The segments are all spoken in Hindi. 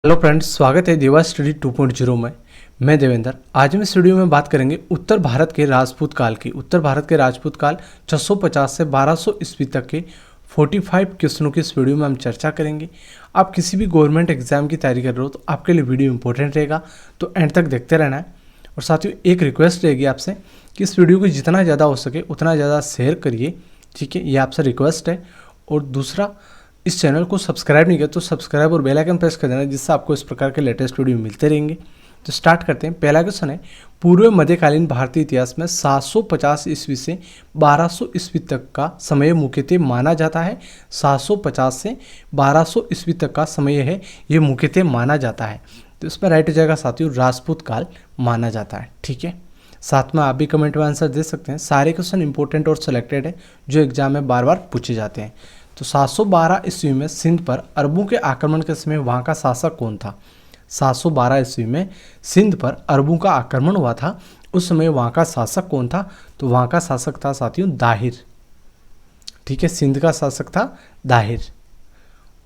हेलो फ्रेंड्स, स्वागत है देवा स्टडी 2.0 में। मैं देवेंद्र। आज हम इस वीडियो में बात करेंगे उत्तर भारत के राजपूत काल की। उत्तर भारत के राजपूत काल 650 से 1200 ईस्वी तक के 45 क्वेश्चनों की इस वीडियो में हम चर्चा करेंगे। आप किसी भी गवर्नमेंट एग्जाम की तैयारी कर रहे हो तो आपके लिए वीडियो इंपॉर्टेंट रहेगा, तो एंड तक देखते रहना है। और साथियों, एक रिक्वेस्ट रहेगी आपसे कि इस वीडियो को जितना ज़्यादा हो सके उतना ज़्यादा शेयर करिए, ठीक है। ये आपसे रिक्वेस्ट है। और दूसरा, इस चैनल को सब्सक्राइब नहीं किया तो सब्सक्राइब और बेल आइकन प्रेस कर देना, जिससे आपको इस प्रकार के लेटेस्ट वीडियो मिलते रहेंगे। तो स्टार्ट करते हैं। पहला क्वेश्चन है, पूर्व मध्यकालीन भारतीय इतिहास में 750 ईस्वी से 1200 ईस्वी तक का समय मुख्यतः माना जाता है। 750 से 1200 ईस्वी तक का समय है, ये मुख्यतः माना जाता है। तो इसमें राइट हो जाएगा साथियों, राजपूत काल माना जाता है, ठीक है। साथ में आप भी कमेंट में आंसर दे सकते हैं। सारे क्वेश्चन इंपॉर्टेंट और सिलेक्टेड है जो एग्जाम में बार बार पूछे जाते हैं। तो 712 ईस्वी में सिंध पर अरबों के आक्रमण के समय वहाँ का शासक कौन था? 712 ईस्वी में सिंध पर अरबों का आक्रमण हुआ था, उस समय वहाँ का शासक कौन था? तो वहाँ का शासक था साथियों दाहिर, ठीक है। सिंध का शासक था दाहिर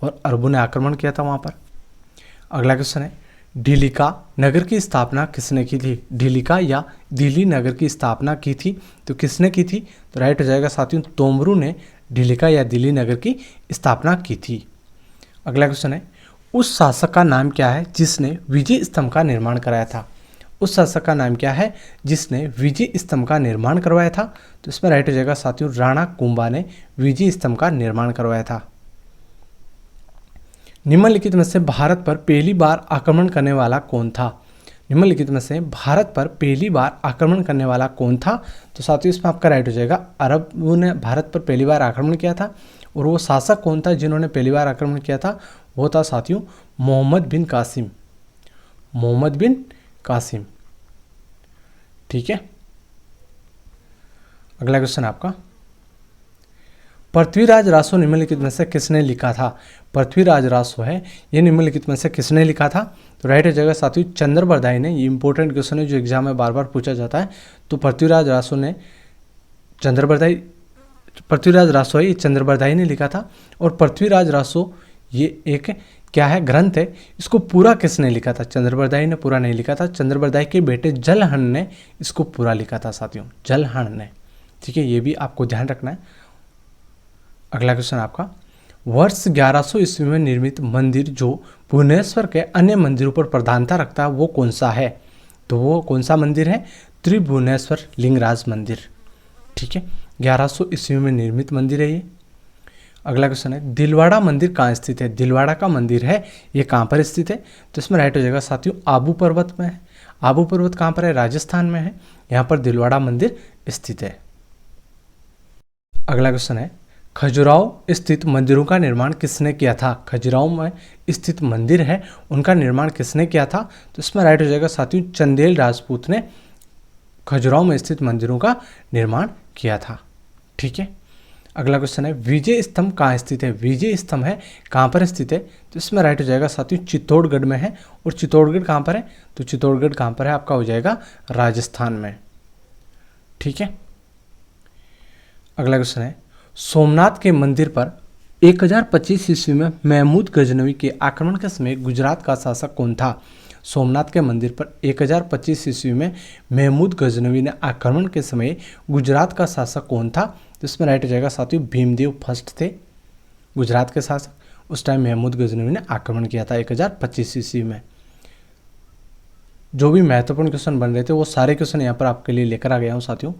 और अरबों ने आक्रमण किया था वहाँ पर। अगला क्वेश्चन है, ढिलिका नगर की स्थापना किसने की थी? ढिलिका या दिल्ली नगर की स्थापना की थी, तो किसने की थी? तो राइट हो जाएगा साथियों, तोमरू ने ढिलिका या दिल्ली नगर की स्थापना की थी। अगला क्वेश्चन है, उस शासक का नाम क्या है जिसने विजय स्तंभ का निर्माण कराया था? उस शासक का नाम क्या है जिसने विजय स्तंभ का निर्माण करवाया था? तो इसमें राइट हो जाएगा साथियों, राणा कुंभा ने विजय स्तंभ का निर्माण करवाया था। निम्नलिखित में से भारत पर पहली बार आक्रमण करने वाला कौन था? निम्नलिखित में से भारत पर पहली बार आक्रमण करने वाला कौन था? तो साथियों, इसमें आपका राइट हो जाएगा, अरबों ने भारत पर पहली बार आक्रमण किया था। और वो शासक कौन था जिन्होंने पहली बार आक्रमण किया था? वो था साथियों मोहम्मद बिन कासिम। मोहम्मद बिन कासिम, ठीक है। अगला क्वेश्चन आपका, पृथ्वीराज रासो निम्नलिखित में से किसने लिखा था? पृथ्वीराज रासो है, ये निम्नलिखित में से किसने लिखा था? तो राइट हो जाएगा साथियों, चंद्रबरदाई ने। ये इंपॉर्टेंट क्वेश्चन है जो एग्जाम में बार बार पूछा जाता है। तो पृथ्वीराज रासो है, ये चंद्रबरदाई ने लिखा था। और पृथ्वीराज रासो ये एक क्या है, ग्रंथ है। इसको पूरा किसने लिखा था? चंद्रबरदाई ने पूरा नहीं लिखा था, चंद्रबरदाई के बेटे जलहन ने इसको पूरा लिखा था साथियों, जलहन ने, ठीक है। ये भी आपको ध्यान रखना है। अगला क्वेश्चन आपका, वर्ष 1100 ईस्वी में निर्मित मंदिर जो भुवनेश्वर के अन्य मंदिरों पर प्रधानता रखता है वो कौन सा है? तो वो कौन सा मंदिर है? त्रिभुवनेश्वर लिंगराज मंदिर, ठीक है। 1100 ईस्वी में निर्मित मंदिर है ये। अगला क्वेश्चन है, दिलवाड़ा मंदिर कहाँ स्थित है? दिलवाड़ा का मंदिर है, ये कहाँ पर स्थित है? तो इसमें राइट हो जाएगा साथियों, आबू पर्वत में है। आबू पर्वत कहाँ पर है? राजस्थान में है। यहाँ पर दिलवाड़ा मंदिर स्थित है। अगला क्वेश्चन है, खजुराहो स्थित मंदिरों का निर्माण किसने किया था? खजुराहो में स्थित मंदिर है, उनका निर्माण किसने किया था? तो इसमें राइट हो जाएगा साथियों, चंदेल राजपूत ने खजुराहो में स्थित मंदिरों का निर्माण किया था, ठीक है। अगला क्वेश्चन है, विजय स्तंभ कहाँ स्थित है? विजय स्तंभ है कहाँ पर स्थित है? तो इसमें राइट हो जाएगा साथियों, चित्तौड़गढ़ में है। और चित्तौड़गढ़ कहाँ पर है? तो चित्तौड़गढ़ कहाँ पर है? आपका हो जाएगा राजस्थान में, ठीक है। अगला क्वेश्चन है, सोमनाथ के मंदिर पर 1025 ईस्वी में महमूद गजनवी के आक्रमण के समय गुजरात का शासक कौन था? सोमनाथ के मंदिर पर 1025 ईस्वी में महमूद गजनवी ने आक्रमण के समय गुजरात का शासक कौन था? तो इसमें राइट हो जाएगा साथियों, भीमदेव फर्स्ट थे गुजरात के शासक। उस टाइम महमूद गजनवी ने आक्रमण किया था 1025 ईस्वी में। जो भी महत्वपूर्ण क्वेश्चन बन रहे थे वो सारे क्वेश्चन यहाँ पर आपके लिए लेकर आ गया हूँ साथियों,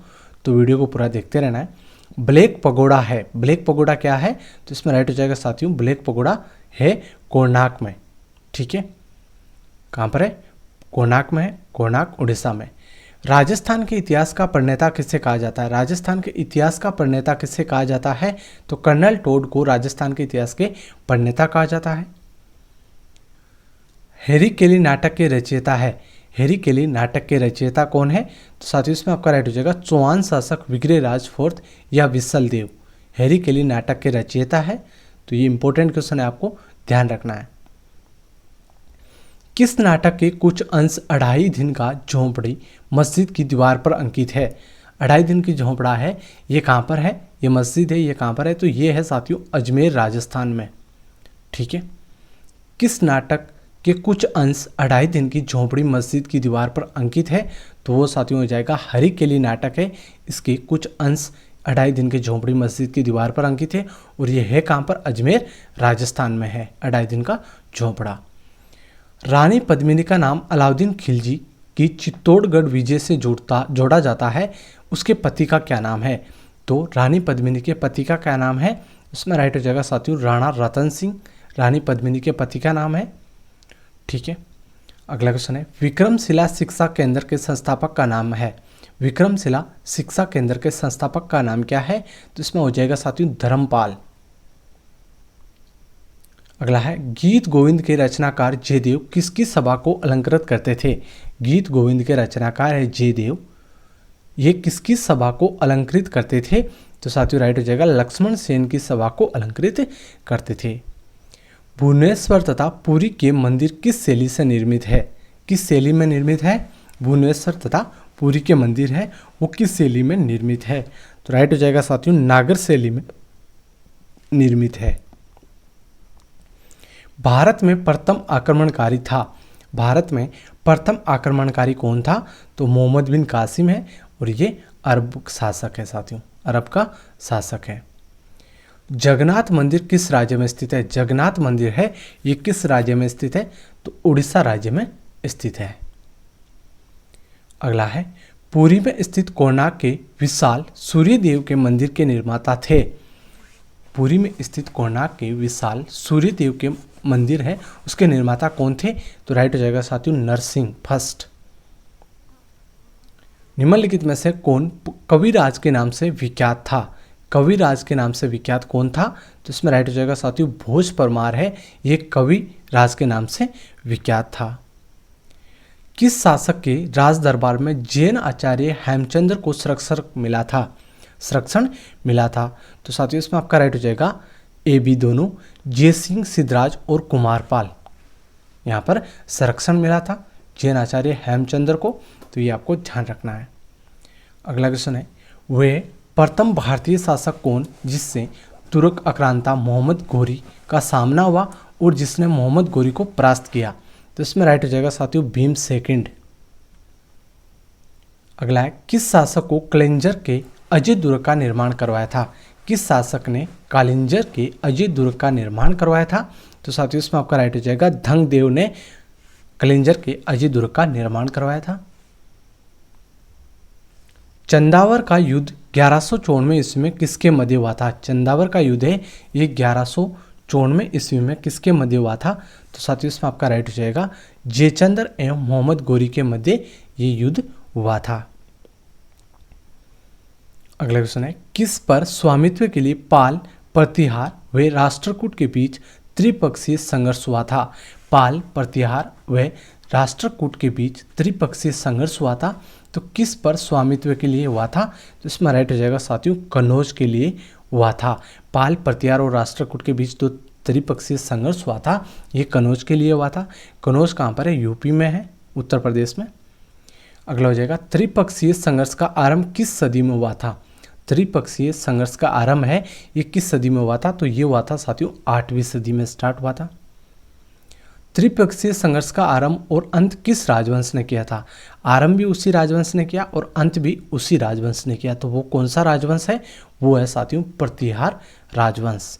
तो वीडियो को पूरा देखते रहना है। ब्लैक पगोड़ा है, ब्लैक पगोड़ा क्या है? तो इसमें राइट हो जाएगा साथियों, ब्लैक पगोड़ा है कोणार्क में, ठीक है। कहाँ पर है? कोणार्क में है, कोणार्क उड़ीसा में। राजस्थान के इतिहास का प्रणेता किसे कहा जाता है? राजस्थान के इतिहास का प्रणेता किसे कहा जाता है? तो कर्नल टोड को राजस्थान के इतिहास के प्रणेता कहा जाता है। हेरी केली नाटक के रचयिता है। हेरी केली नाटक के रचयिता कौन है? तो साथियों, इसमें आपका राइट हो जाएगा, चौहान शासक विग्रहराज फोर्थ या विसल देव। हेरी केली नाटक के रचयिता है। तो ये इंपॉर्टेंट क्वेश्चन है, आपको ध्यान रखना है। किस नाटक के कुछ अंश 2.5 दिन का झोंपड़ी मस्जिद की दीवार पर अंकित है? 2.5 दिन की झोंपड़ा है, ये कहाँ पर है? ये मस्जिद है, ये कहाँ पर है? तो ये है साथियों अजमेर राजस्थान में, ठीक है। किस नाटक के कुछ अंश 2.5 दिन की झोपड़ी मस्जिद की दीवार पर अंकित है, तो वो साथियों हो जाएगा हरी केली नाटक है। इसके कुछ अंश 2.5 दिन की झोपड़ी मस्जिद की दीवार पर अंकित है और ये है कहाँ पर, अजमेर राजस्थान में है 2.5 दिन का झोपड़ा। रानी पद्मिनी का नाम अलाउद्दीन खिलजी की चित्तौड़गढ़ विजय से जोड़ा जाता है, उसके पति का क्या नाम है? तो रानी पद्मिनी के पति का क्या नाम है? उसमें राइट हो जाएगा साथियों राणा रतन सिंह, रानी पद्मिनी के पति का नाम है। ठीक है, अगला क्वेश्चन है विक्रमशिला शिक्षा केंद्र के संस्थापक का नाम है। विक्रमशिला शिक्षा केंद्र के संस्थापक का नाम क्या है? तो इसमें हो जाएगा साथियों धर्मपाल। अगला है गीत गोविंद के रचनाकार जयदेव किसकी सभा को अलंकृत करते थे? गीत गोविंद के रचनाकार है जयदेव, ये किसकी सभा को अलंकृत करते थे? तो साथियों राइट हो जाएगा लक्ष्मण सेन की सभा को अलंकृत करते थे। भुवनेश्वर तथा पुरी के मंदिर किस शैली से निर्मित है? किस शैली में निर्मित है? भुवनेश्वर तथा पुरी के मंदिर है वो किस शैली में निर्मित है? तो राइट हो जाएगा साथियों नागर शैली में निर्मित है। भारत में प्रथम आक्रमणकारी था। भारत में प्रथम आक्रमणकारी कौन था? तो मोहम्मद बिन कासिम है और ये अरब शासक है साथियों, अरब का शासक है। जगन्नाथ मंदिर किस राज्य में स्थित है? जगन्नाथ मंदिर है ये किस राज्य में स्थित है? तो उड़ीसा राज्य में स्थित है। अगला है पुरी में स्थित कोणार्क के विशाल सूर्यदेव के मंदिर के निर्माता थे। पुरी में स्थित कोणार्क के विशाल सूर्यदेव के मंदिर है उसके निर्माता कौन थे? तो राइट हो जाएगा साथियों नरसिंह फर्स्ट। निम्नलिखित में से कौन कविराज के नाम से विख्यात था? कविराज के नाम से विख्यात कौन था? तो इसमें राइट हो जाएगा साथियों भोज परमार है, ये कविराज के नाम से विख्यात था। किस शासक के राज दरबार में जैन आचार्य हेमचंद्र को संरक्षण मिला था? संरक्षण मिला था। तो साथियों इसमें आपका राइट हो जाएगा ए बी दोनों, जय सिंह सिद्धराज और कुमारपाल, यहाँ पर संरक्षण मिला था जैन आचार्य हेमचंद्र को, तो ये आपको ध्यान रखना है। अगला क्वेश्चन है वे प्रथम भारतीय शासक कौन जिससे तुर्क आक्रांता मोहम्मद घोरी का सामना हुआ और जिसने मोहम्मद घोरी को परास्त किया? तो इसमें राइट हो जाएगा साथियों भीम सेकंड। अगला है किस शासक को कलिंजर के अजय दुर्ग का निर्माण करवाया था? किस शासक ने कालिंजर के अजय दुर्ग का निर्माण करवाया था? तो साथियों इसमें आपका राइट हो जाएगा धंगदेव ने कलिंजर के अजय दुर्ग का निर्माण करवाया था। चंदावर का युद्ध 1194 ईस्वी में किसके मध्य हुआ था? चंदावर का युद्ध है ये 1194 ईस्वी में किसके मध्य हुआ था? तो साथियों इसमें आपका राइट हो जाएगा जयचंद्र एवं मोहम्मद घोरी के मध्य ये युद्ध हुआ था। अगला क्वेश्चन है किस पर स्वामित्व के लिए पाल, प्रतिहार व राष्ट्रकूट के बीच त्रिपक्षीय संघर्ष हुआ था? पाल, प्रतिहार व राष्ट्रकूट के बीच त्रिपक्षीय संघर्ष हुआ था, तो किस पर स्वामित्व के लिए हुआ था? तो इसमें राइट हो जाएगा साथियों कन्नौज के लिए हुआ था। पाल, प्रतिहार और राष्ट्रकूट के बीच जो त्रिपक्षीय संघर्ष हुआ था ये कन्नौज के लिए हुआ था। कन्नौज कहाँ पर है? यूपी में है, उत्तर प्रदेश में। अगला हो जाएगा त्रिपक्षीय संघर्ष का आरंभ किस सदी में हुआ था? त्रिपक्षीय संघर्ष का आरंभ है ये किस सदी में हुआ था? तो ये हुआ था साथियों 8वीं सदी में स्टार्ट हुआ था। त्रिपक्षीय संघर्ष का आरंभ और अंत किस राजवंश ने किया था? आरंभ भी उसी राजवंश ने किया और अंत भी उसी राजवंश ने किया, तो वो कौन सा राजवंश है? वो है साथियों प्रतिहार राजवंश।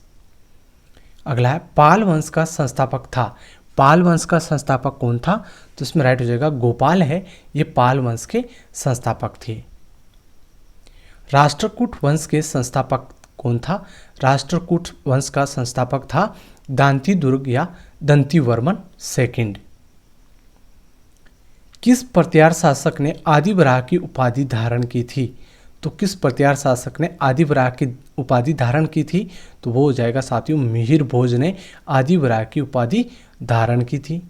अगला है पाल वंश का संस्थापक था। पाल वंश का संस्थापक कौन था? तो इसमें राइट हो जाएगा गोपाल है, ये पाल वंश के संस्थापक थे। राष्ट्रकूट वंश के संस्थापक कौन था? राष्ट्रकूट वंश का संस्थापक था दांती दुर्ग या दंतीवर्मन सेकंड। किस प्रतिहार शासक ने आदिवराह की उपाधि धारण की थी? तो किस प्रतिहार शासक ने आदिवराह की उपाधि धारण की थी? तो वो हो जाएगा साथियों मिहिर भोज ने आदिवराह की उपाधि धारण की थी।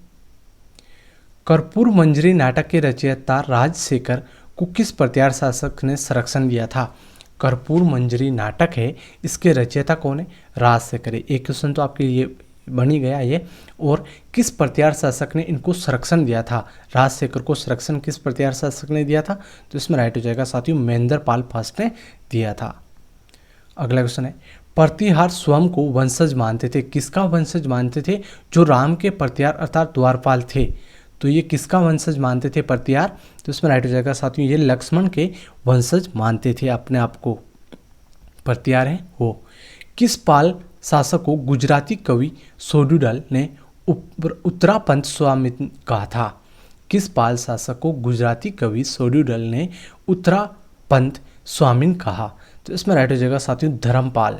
कर्पूर मंजरी नाटक के रचयिता राजशेखर को किस प्रतिहार शासक ने संरक्षण दिया था? कर्पूर मंजरी नाटक है इसके रचयिता कौन है? राजशेखर। एक क्वेश्चन तो आपके लिए बन ही गया ये। और किस प्रतिहार शासक ने इनको संरक्षण दिया था? राजशेखर को संरक्षण किस प्रतिहार शासक ने दिया था? तो इसमें राइट हो जाएगा साथियों महेंद्र पाल फर्स्ट ने दिया था। अगला क्वेश्चन है प्रतिहार स्वयं को वंशज मानते थे। किसका वंशज मानते थे? जो राम के प्रतिहार अर्थात द्वारपाल थे, तो ये किसका वंशज मानते थे? प्रतिहार। तो इसमें राइट हो जाएगा साथियों, ये लक्ष्मण के वंशज मानते थे अपने आप को। प्रतिहार है वो। किस पाल शासक को गुजराती कवि सोडुडल ने उत्तरापंथ स्वामित्व कहा था? किस पाल शासक को गुजराती कवि सोडुडल ने उत्तरापंथ स्वामिन कहा? तो इसमें राइट हो जाएगा साथियों, धर्मपाल।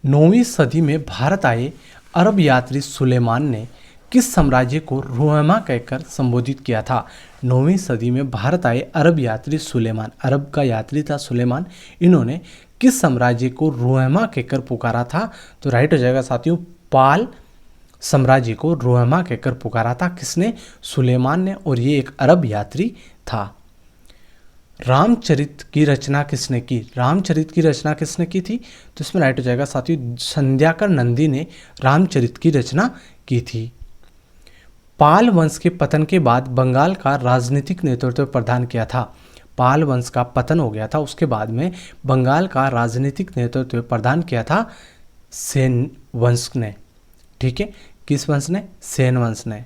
9वीं सदी में भारत आए अरब यात्री सुलेमान ने किस साम्राज्य को रोहमा कहकर संबोधित किया था? 9वीं सदी में भारत आए अरब यात्री सुलेमान, अरब का यात्री था सुलेमान, इन्होंने किस साम्राज्य को रोहमा कहकर पुकारा था? तो राइट हो जाएगा साथियों, पाल साम्राज्य को रोहमा कहकर पुकारा था। किसने? सुलेमान ने, और ये एक अरब यात्री था। रामचरित की रचना किसने की? रामचरित की रचना किसने की थी? तो इसमें राइट हो जाएगा साथियों, संध्याकर नंदी ने रामचरित की रचना की थी। पाल वंश के पतन के बाद बंगाल का राजनीतिक नेतृत्व प्रदान किया था। पाल वंश का पतन हो गया था, उसके बाद में बंगाल का राजनीतिक नेतृत्व प्रदान किया था सेन वंश ने। ठीक है, किस वंश ने? सेन वंश ने।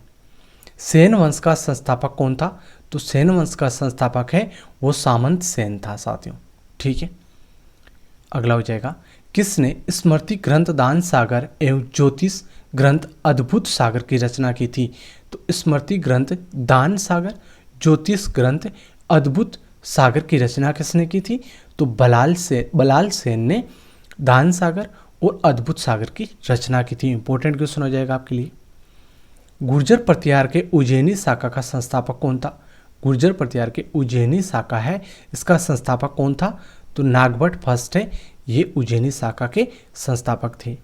सेन वंश का संस्थापक कौन था? तो सेन वंश का संस्थापक है वो सामंत सेन था साथियों। ठीक है, अगला हो जाएगा, किसने स्मृति ग्रंथ दान सागर एवं ज्योतिष ग्रंथ अद्भुत सागर की रचना की थी? तो स्मृति ग्रंथ दान सागर, ज्योतिष ग्रंथ अद्भुत सागर की रचना किसने की थी? तो बलाल सेन ने दान सागर और अद्भुत सागर की रचना की थी। इंपॉर्टेंट क्वेश्चन हो जाएगा आपके लिए। गुर्जर प्रतिहार के उज्जैनी शाखा का संस्थापक कौन था? गुर्जर प्रतिहार के उज्जैनी शाखा है, इसका संस्थापक कौन था? तो नागभट्ट फर्स्ट है, ये उज्जैनी शाखा के संस्थापक थे।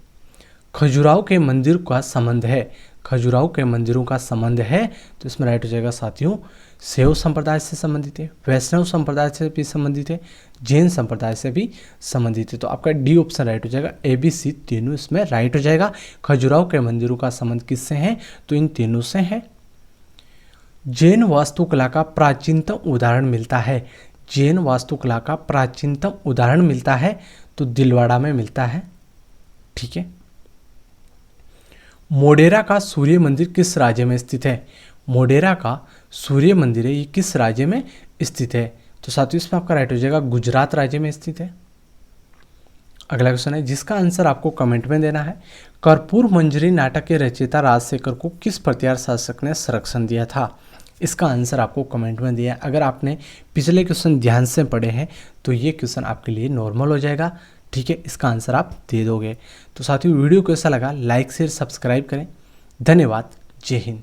खजुराहो के मंदिर का संबंध है, खजुराहो के मंदिरों का संबंध है, तो इसमें राइट हो जाएगा साथियों, शैव संप्रदाय से संबंधित है, वैष्णव संप्रदाय से भी संबंधित है, जैन संप्रदाय से भी संबंधित है। तो आपका डी ऑप्शन राइट हो जाएगा, ए बी सी तीनों इसमें राइट हो जाएगा। खजुराहो के मंदिरों का संबंध किससे है? तो इन तीनों से है। जैन वास्तुकला का प्राचीनतम उदाहरण मिलता है, जैन वास्तुकला का प्राचीनतम उदाहरण मिलता है तो दिलवाड़ा में मिलता है। ठीक है, मोढेरा का सूर्य मंदिर किस राज्य में स्थित है? मोढेरा का सूर्य मंदिर है, ये किस राज्य में स्थित है? तो साथियों इसमें आपका राइट हो जाएगा, गुजरात राज्य में स्थित है। अगला क्वेश्चन है जिसका आंसर आपको कमेंट में देना है। कर्पूर मंजरी नाटक के रचयिता राजशेखर को किस प्रतिहार शासक ने संरक्षण दिया था? इसका आंसर आपको कमेंट में दिया है। अगर आपने पिछले क्वेश्चन ध्यान से पढ़े हैं तो ये क्वेश्चन आपके लिए नॉर्मल हो जाएगा। ठीक है, इसका आंसर आप दे दोगे। तो साथियों वीडियो कैसा लगा, लाइक शेयर सब्सक्राइब करें। धन्यवाद, जय हिंद।